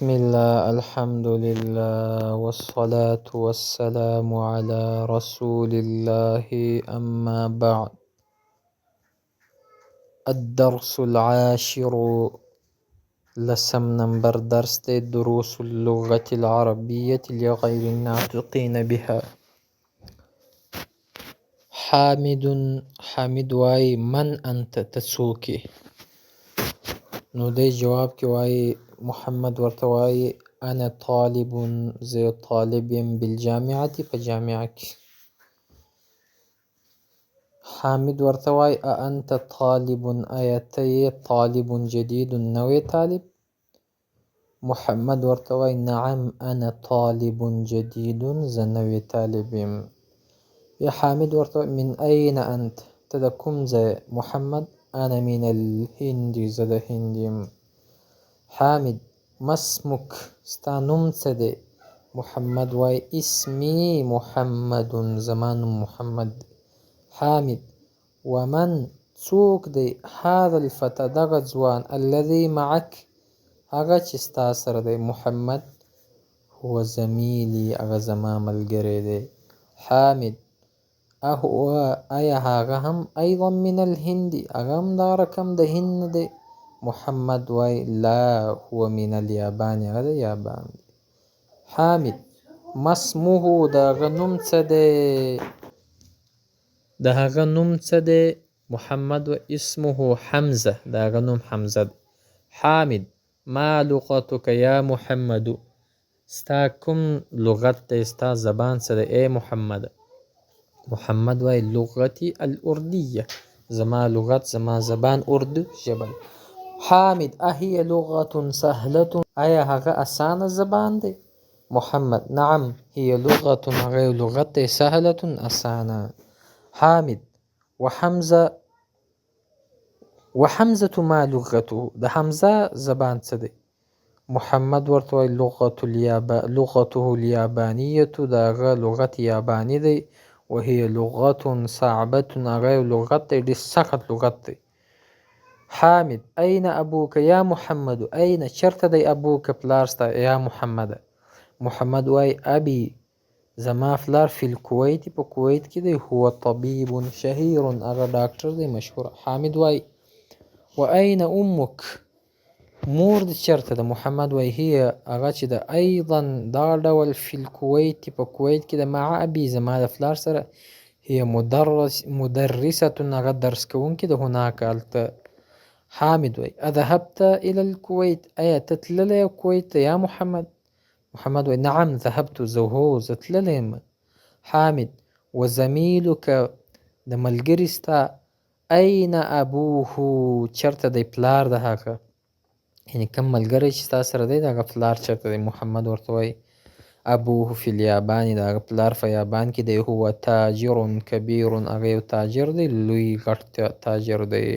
بسم الله الحمد لله والصلاة والسلام على رسول الله أما بعد. الدرس العاشر لسم نمبر درس دروس اللغة العربية لغير الناطقين بها. حامد واي من أنت تسوكي، نو دی جواب کی واي محمد ورته واي انا طالب، زه طالب یم بالجامعة په جامعه کی. حامد ورته واي أأنت طالب، ایا ته طالب جديد نوی طالب. محمد ورته واي نعم انا طالب جديد، زه نوی طالب یم. یا حامد ورته واي من اين انت، ته د کوم ځای. محمد انا من الهند، زه د هند یم. حامد ما اسمك، ستا نوم څه دی. محمد واي اسمي محمد، زما نوم محمد. حامد ومن څوک دی هذا الفتى، دغه ځوان الذي معك، هغه چې ستا سره دی. محمد هو زميلي، هغه زما ملګری دی. حامد اهو ایا هغه هم ايضا من الهند، هغه هم دا رقم د هند دی. محمد واي لا هو من اليابان، هغه د یابان دی. حامد ما اسمه، د هغه نوم څه دی، د هغه نوم څه دی. محمد و اسمه حمزه، د هغه نوم حمزه دی. حامد ما لغتك یا محمد، ستا کوم لغت دی، ستا زبان څه دی ای محمد. محمد واي لغتي الأردية، زما لغت زما زبان اردو ژبه. حامد اهي لغة سهلة، ایا هغه اسانه زبان دی. محمد نعم هي لغة، هغه لغت دی سهلة اسانه. حامد وحمزة ما لغته، د حمزه زبان څه دی. محمد ورته واي لغته اليابانية، د هغه لغت یاباني دی. وهي لغة صعبة، هغه لغت دی ډېر سخت لغت دی. حامد أين أبوك يا محمد، أين چرته دی أبوك پلار ستا یا محمد. محمد واي أبي زما پلار في الكويت، په کویت کې دی. هو طبيب شهير، هغه ډاکټر دی مشهور. حامد واي وأين أمك، مور دې چرته ده. محمد واي هي هغه چې د ايضا دا ډول في الكويت، په کویت کې د مع أبي زما د پلار سره. هي مدرسة، هغه درس کوونکې د هناك هلته. حامد واي أذهبت إلى الكويت، ایا ته تللی کویت یا محمد. محمد واي نعم ذهبت، زه هو زه تللی یم. حامد وزميلك، د ملګري ستا أين أبوه، چرته دی پلار د هغه، یعنی کم ملګری چې ستا سره دی د هغه پلار چرته دی. محمد ورته واي ابوه في اليابان، د هغه پلار په یابان کې دی. هو تاجر کبیر، هغه یو تاجر دی لوی غټ تاجر دی.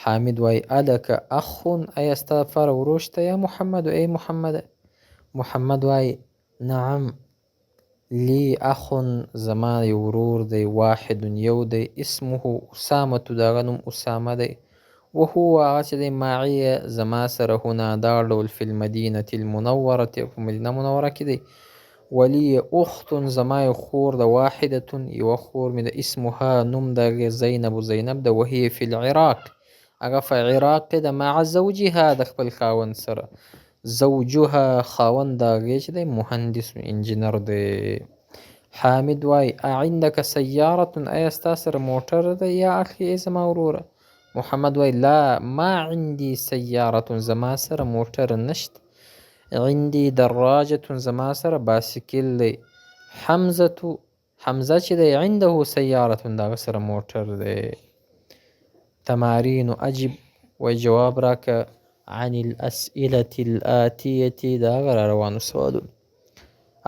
حامد واي الک اخ، ایا ستا لپاره ورور شته یا محمد ای محمد. محمد واي نعم لي اخ، زما یو ورور دی. واحد یو دی. اسمه اسامة، د هغه نوم اسامه دی. وهو هغه چې دی معي زما سره هنا دا ډول في المدينة المنورة، په مدینه منوره کې دی. ولي اخت، زما یو خور د واحدة، یو خور مې د اسمها نوم د زینب، زینب د. وهي في العراق، هغه په عراق کې د. مع زوجها، د خپل خاوند سره. زوجها خاوند د هغې چې دی مهندس انجینر دی. حامد واي اعندك سيارة، ایا ستا سره موټر دی یا اخي ای زما وروره. محمد واي لا ما عندي سيارة، زما سره موټر نشت. عندي دراجة، زما سره باسکل دی. حمزه چې دی عنده سيارة، دغه سره موټر دی. تمارين اجب، وای جواب راکه عن الأسئلة الآتية، دا غیر روانو سوالو.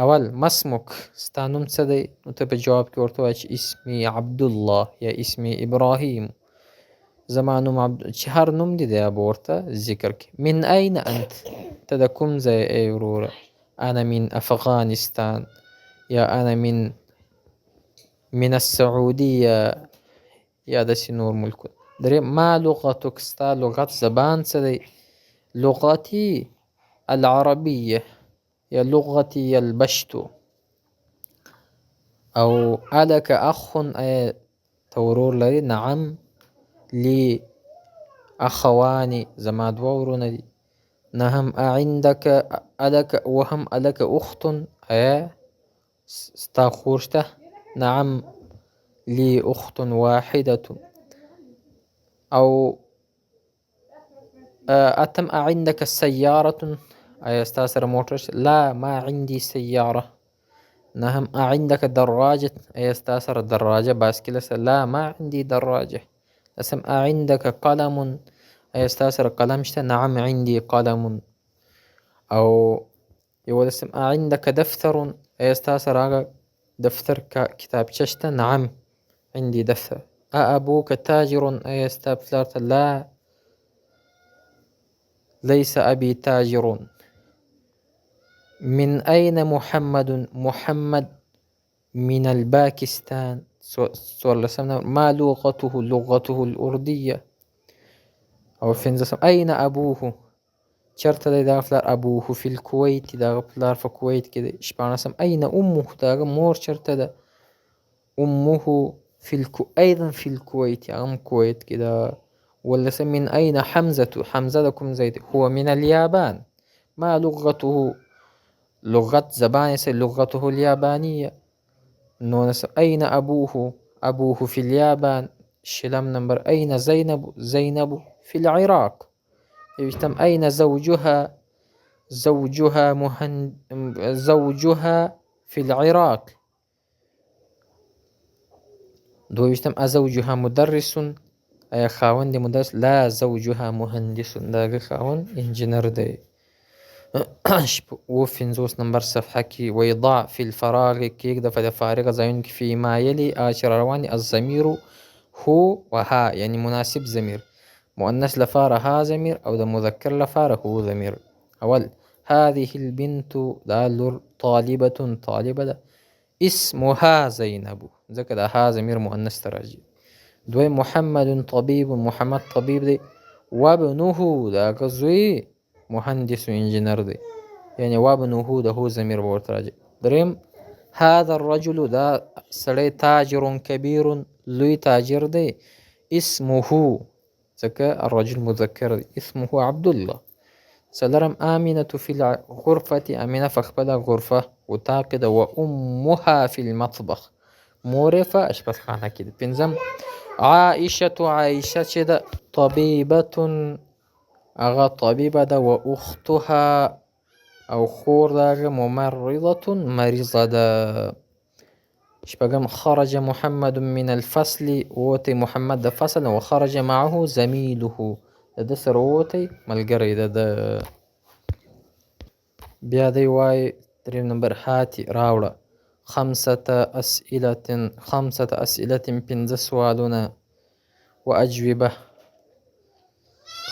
اول ما اسمك، ستا نوم څه دی. نو ته په جواب کې ورته وایه چې اسمي عبدالله یا اسمي ابراهیم، زما نوم چې هر نوم دی دی به ورته ذکر کې. من أين أنت، ته د کوم ځای ای وروره. انا من افغانستان، یا انا من السعودية، یا داسې نور ملکونه. درې ما لغتک، ستا لغت زبان څه دی. لغتي العربية يا لغتي يا البشت. أو ألك أخ أي تورور لري، نعم لي أخواني زما دوه ورونه دي. نهم أعندك ألك وهم ألك أخت أي ستا خور شته، نعم لي أخت واحدة. أو أتم أعندك سيارة أي ستا سره موټر شته، لا ما عندي سيارة. نهم أعندك دراجة أي ستا سره دراجة باسکل شته، لا ما عندي دراجة. لسم أعندك قلم أي ستا سره قلم شته، نعم عندي قلم. أو يولسم أعندك دفتر أي ستا سره دفتر کتابچه شته، نعم عندي دفتر. أأبوك تاجر أي ستا پلار ته، لا ليس أبي تاجر. من أين محمد؟ محمد من الباكستان. ما لغته؟ لغته الأردية. أو فنزسم أين أبوه؟ چرته دی دغه پلار؟ أبوه في الكويت، دغه پلار په کویت کې دی. شپاړسم أين أمه؟ دغه مور چرته ده؟ أمه أيضا في الكويت، هغه کویت کې ده. ولسم من أين حمزة؟ حمزة د کوم ځای دی؟ هو من اليابان. ما لغته؟ لغت زبان لغته اليابانية. نونسم أين أبوه؟ أبوه في اليابان. شلم نمبر أين زينب؟ زينب في العراق. يجتم أين زوجها؟ زوجها في العراق. دويشتم أزوجها مدرس؟ أي خاوند مدرس؟ لا زوجها مهندس، داغه خاوند انجنر دی. وفنزوس نمبر صفحة كي ويضع في الفراغ كيك دفع فارغ زين فيما يلي آشر رواني الضمير هو وها، يعني مناسب ضمير. مؤنث لفاره ها ضمير، أو ده مذكر لفاره هو ضمير. أول هذه البنت دال طالبة، طالبة ده. اسمها زينب، ذكر ها ضمير مؤنث تراجي. دوي محمد طبيب، محمد طبيب دي. وابنه ده غزوي مهندس انجنر دي، يعني وابنه ده هو ضمير ورته راجي. دريم هذا الرجل ده سړی تاجر كبير، لوی تاجر دی. اسمه ځکه الرجل مذکر دی، اسمه عبد الله. څلورم آمنة في الغرفة، آمنة په خپله غرفه اتاق ده. وأمها في المطبخ، مور په اشپزخانه کې ده. پنځم عائشة، عائشة چې ده طبيبة، هغه طبيبه ده. وأختها أو خور داغه ممرضة، مريضة ده. شپږم خرج محمد من الفصل، ووتی محمد د فصل. وخرج معه زميله، د سره ووتی ملګری ده. بیا دی وای دریم نمبر هاتي راوړه خمسة أسئلة پنځه سوالونه وأجوبة.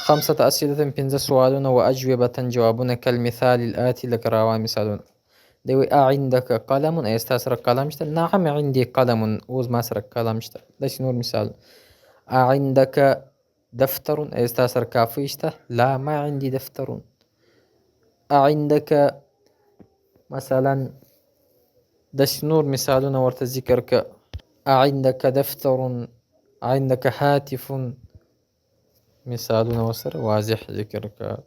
خمسة أسئلة پنځه سوالونه وأجوبة جوابونه كالمثال الآتي، لکه روان مثالونه. دی وی أعندك قلم؟ أي ستا سره قلم شته؟ نعم عندي قلم، اوس ما سره قلم شته. داسې نور مثال. أعندك دفتر؟ أي ستا سره کاپي شته؟ لا ما عندي دفتر. أعندك مثلا داسې نور مثالونه ورته ذکر که. أعندك دفتر؟ عندك هاتف؟ مثالونه ورسره واضح ذکر که.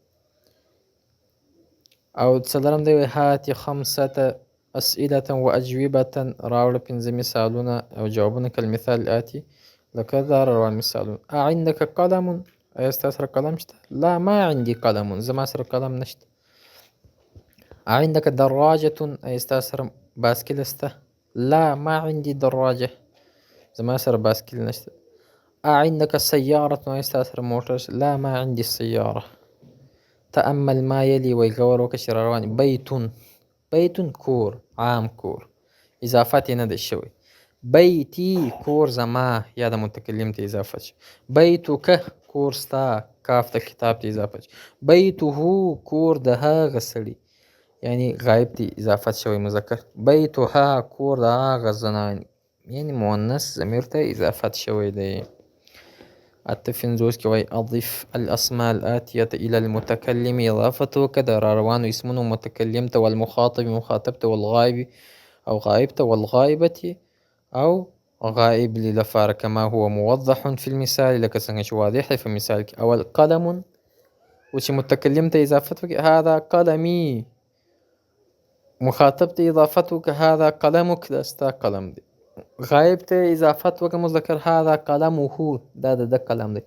او څلورم دی هاتي خمسة أسئلة وأجوبة، راوړه پنځه مثالونه او جوابونه كالمثال الآتي، لکه دا روان مثالونه. أعندك قلم؟ ایا ستا سره قلم شته؟ لا ما عندي قلم، زما سره قلم نشته. أعندك دراجة؟ ایا ستا سره باسکل شته؟ لا ما عندي دراجة، زما سره باسکل نشته. أعندك سيارة؟ ایا ستا سره موټر شته؟ لا ما عندي السيارة. تأمل ما يلي، ويغور وکه روان. بيت کور، عام کور، اضافت نه ده شوی. بيتي کور زما، یا د متکلم ته اضافت شي. بيتک کور ستا، کاف ته کتاب ته اضافت شي. بيته کور د هغه سړي، یعنی غایب ته اضافت شوی مذکر. بيتها کور د هغه زنان، یعنی مؤنث ضمیر ته اضافت شوی دی. التفنزوس كوي أضيف الأسماء الآتية إلى المتكلم إضافته كذا روان اسمه متكلمت والمخاطب مخاطبته والغائب أو غائبته والغائبة أو غائب للفار كما هو موضح في المثال لك سنش واضح في مثال أو القلم وش متكلمت إضافتك هذا قلمي، مخاطبت إضافتك هذا قلمك دستا قلم دي، غائبت إضافتك مذكر هذا قلمه دا قلم دي،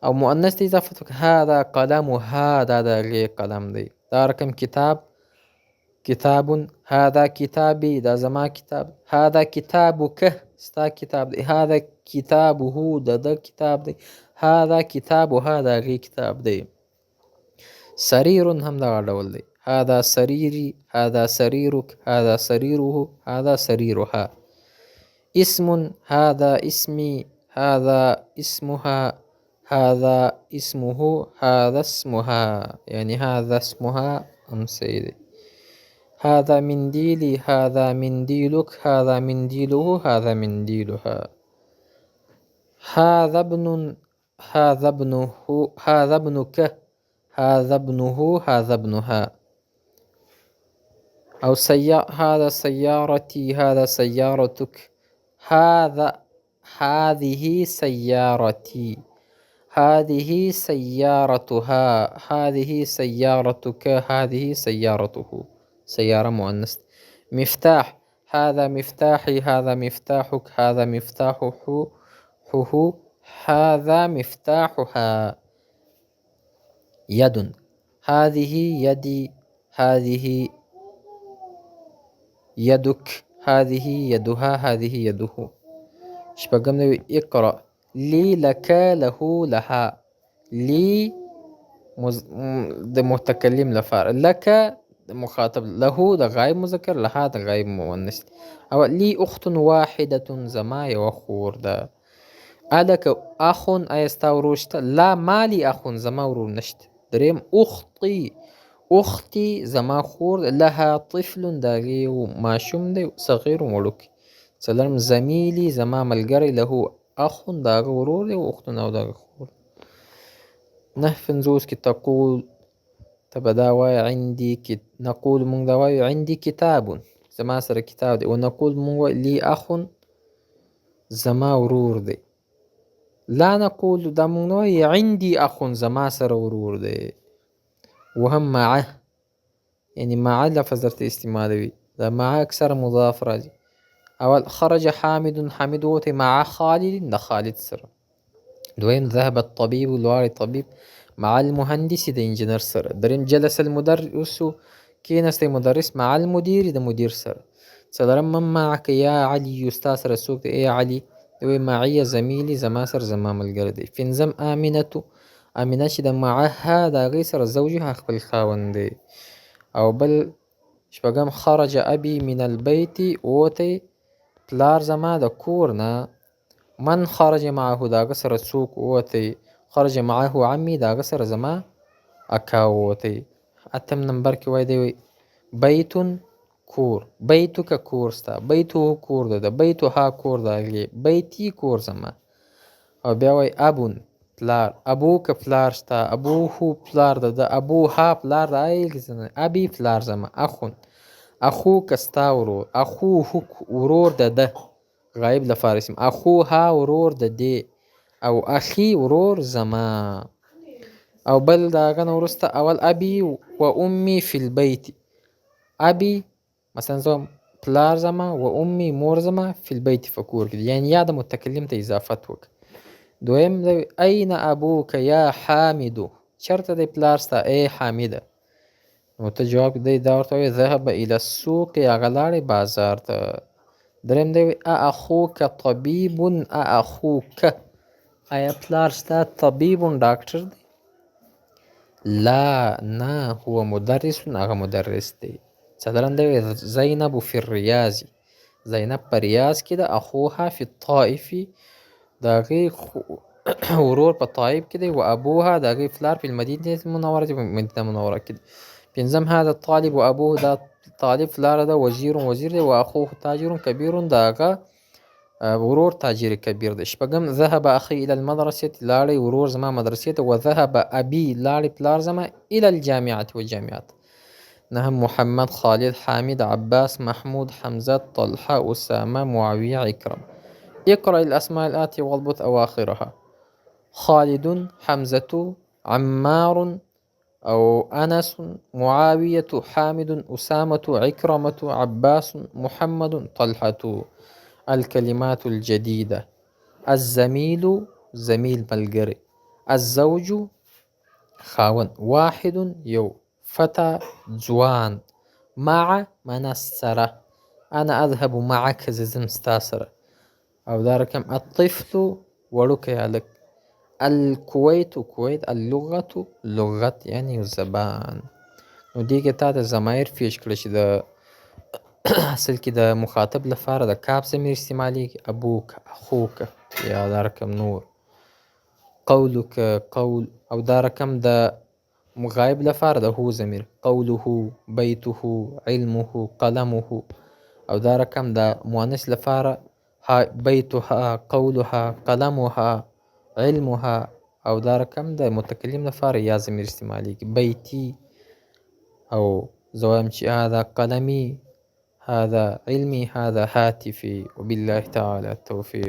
أو مؤنث إضافتك هذا قلمها دا غي قلم دي. دا رقم كتاب كتاب، هذا كتابي دا زما كتاب، هذا كتابك ستا كتاب دي، هذا كتابه دا كتاب دي، هذا كتاب هذا غي كتاب دي. سرير هم دا ډول دی، هذا سريري، هذا سريرك، هذا سريره، هذا سريرها. اسم هذا اسمي، هذا اسمها، هذا اسمه، هذا اسمها، يعني هذا اسمها أم سيدي. هذا منديلي، هذا منديلك، هذا منديله، هذا منديلها. هذا ابن، هذا ابنه، هذا ابنك، هذا ابنه، هذا ابنها. أو هذا سيارتي، هذا سيارتك، هذه سيارتي، هذه سيارتها، هذه سيارتك، هذه سيارته، سيارة مؤنث. مفتاح هذا مفتاحي، هذا مفتاحك، هذا مفتاحه، هذا مفتاحها. يد هذه يدي، هذه يدك، هذه يدها، هذه يده. شپږم نوی اقرأ لي لك له لها. لي د متکلم لپاره، لك د مخاطب، له د غایب مذکر، لها د غایب مؤنث. او لي اخت واحدة زما یو خور ده. الک اخ ایا ستا ورور شته؟ لا مالي اخ زما ورور نشته. دریم اختي، اختي زما خور، لها طفل داغي ماشوم دی صغیر وړوکی. څلورم زميلي زما ملګری، له اخ داغه ورور دی او اخت او داغه خور. نه پنځوس کې تقول تبدا وای عندي نقول مونږ دا وای عندي کتاب زما سره کتاب دی، او نقول مونږ لي اخ زما ورور دی. لا نقول دا مونږ وای عندي اخ زما سره ورور دی. وهم معه، يعني مع لفظ درته استعمالوي، دا مع اکثر مضاف راځي. اول خرج حامد، حامد وته مع خالد د خالد سره. دویم ذهب الطبيب، لوار طبيب مع المهندس د انجنیر سره. دریم جلس المدرس، کینستی مدرس مع المدير د مدیر سره. څلورم من معك يا علي، استاد سره څوک دی؟ ای علي. دوی معي زميلي زما سره زما ملګری دی. پنځم آمنه، آمنه چې د معها د هغې سره زوجها خپل خاوند دی. او بل شپږم خرج ابي من البيت، وتی پلار زما د کور نه. من خرج معه د هغه سره څوک وتی؟ خرج معه عمي، د هغه سره زما اکا وتی. اتم نمبر کې وای دی بیتون کور، بیتک کور ستا، بیتو کور ده، بیتها کور ده هغې، بیتی کور زما. او بیا وای ابون پلار، ابوک پلار شته، ابوه پلار ده، د ابوها پلار ده، ایلزنه ابي پلار زما. اخون اخوک ستا ورور، اخوه ورور ده غایب لپاره اسم، اخوها ورور ده دی، او اخي ورور زما. او بل د هغه نه وروسته اول ابي و امي فی البیت. ابي مثلا زما پلار زما، و امي مور زما، فی البیت په کور کې، یعنی یا د متکلم ته اضافت وکړه. دویم دی این ابوک یا حامدو، چرته دی پلار ستا ای حامده؟ نو ته جواب دی دا ورته وایي ذهب الى السوق، هغه لاړی بازار ته. دریم دی اخوک طبیب، اخوک آیا پلار ستا طبیب ډاکټر دی؟ لا نه هو مدرس، هغه مدرس دی. څلورم دی زینب فی الریاض، زینب په ریاض کې ده. اخوها فی الطائف، د هغې ورور په طائف کې دی. و ابوها د هغې پلار په المدینه المنوره، په مدینه منوره کې دی. پنځم هذا الطالب و ابوه، دا طالب پلار ده. وزیر وزیر دی. و اخوه تاجر کبیر، د هغه ورور تاجر كبير دی. شپږم ذهب اخي الى المدرسة لاړی ورور زما مدرسې ته. وذهب ابي لاړی پلار زما الى الجامعة وجامعات. نهم محمد خالد حامد عباس محمود حمزة طلحة أسامة معاوية عكرم. اقرأ الأسماء الآتية واضبط أواخرها: خالد حمزة عمار أو أنس معاوية حامد أسامة عكرمة عباس محمد طلحة. الكلمات الجديدة: الزميل زميل ملګری، الزوج خاون، واحد يو، فتى ځوان، مع منسرة، أنا أذهب معك زم ستاسره. او دا رقم الطفل وړوکی هلک، الکویت کویت، اللغة لغت یعنی زبان. نو دې کې تا د ضمایر پیش کړه چې د اصل کې د مخاطب لپاره د کاف ضمیر استعمالیږي، ابوک اخوک، یا دا رقم نور قولک قول. او دا رقم د غایب لپاره د هو ضمیر، قوله بیته علمه قلمه. او دا رقم د مؤنث لپاره بیتها قولها قلمها علمها. او دا رقم د متکلم لپاره یا ضمیر استعمالیږي، بیتی. او زوایم چې هذا قلمي، هذا علمي، هذا هاتفي. وبالله تعالى التوفيق.